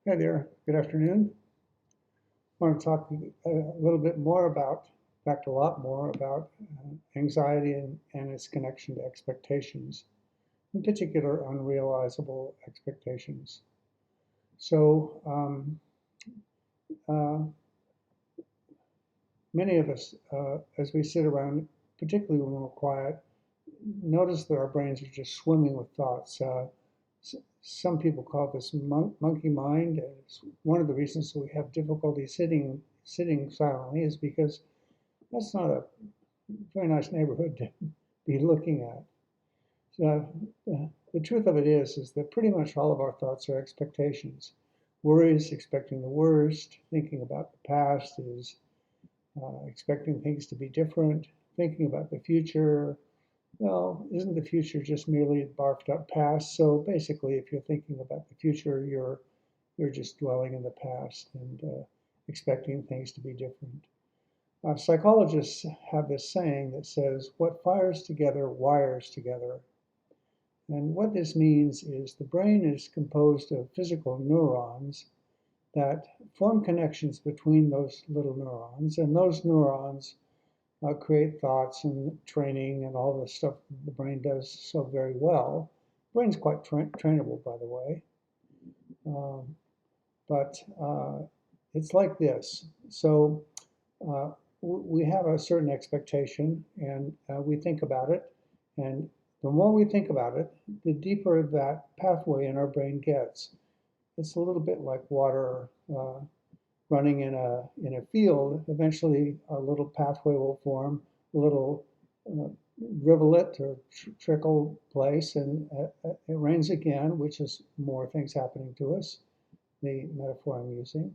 Hi there, good afternoon. I want to talk a little bit more about, in fact, a lot more about anxiety and its connection to expectations, in particular, unrealizable expectations. So, uh, many of us, as we sit around, particularly when we're quiet, notice that our brains are just swimming with thoughts. Some people call this monkey mind. It's one of the reasons we have difficulty sitting silently is because that's not a very nice neighborhood to be looking at. So the truth of it is that pretty much all of our thoughts are expectations. Worries, expecting the worst. Thinking about the past is expecting things to be different. Thinking about the future, well, isn't the future just merely a barfed up past? So basically, if you're thinking about the future, you're just dwelling in the past and expecting things to be different. Psychologists have this saying that says, "What fires together wires together." And what this means is the brain is composed of physical neurons that form connections between those little neurons, and those neurons create thoughts and training and all the stuff the brain does so very well. The brain's quite trainable, by the way. Um, but it's like this. So uh, we have a certain expectation and we think about it. And the more we think about it, the deeper that pathway in our brain gets. It's a little bit like water running in a field. Eventually, a little pathway will form, a little uh, rivulet or trickle place, and it rains again, which is more things happening to us, the metaphor I'm using.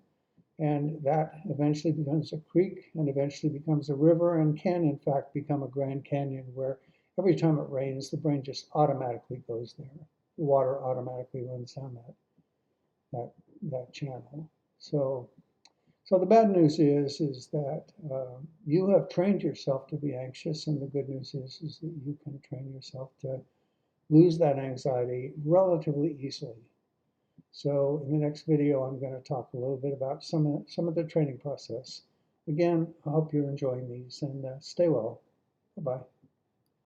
And that eventually becomes a creek and eventually becomes a river and can, in fact, become a Grand Canyon where every time it rains, the brain just automatically goes there. The water automatically runs down that, that channel. So, so the bad news is that you have trained yourself to be anxious, and the good news is that you can train yourself to lose that anxiety relatively easily. So in the next video, I'm going to talk a little bit about some of the training process. Again, I hope you're enjoying these and stay well. Bye-bye.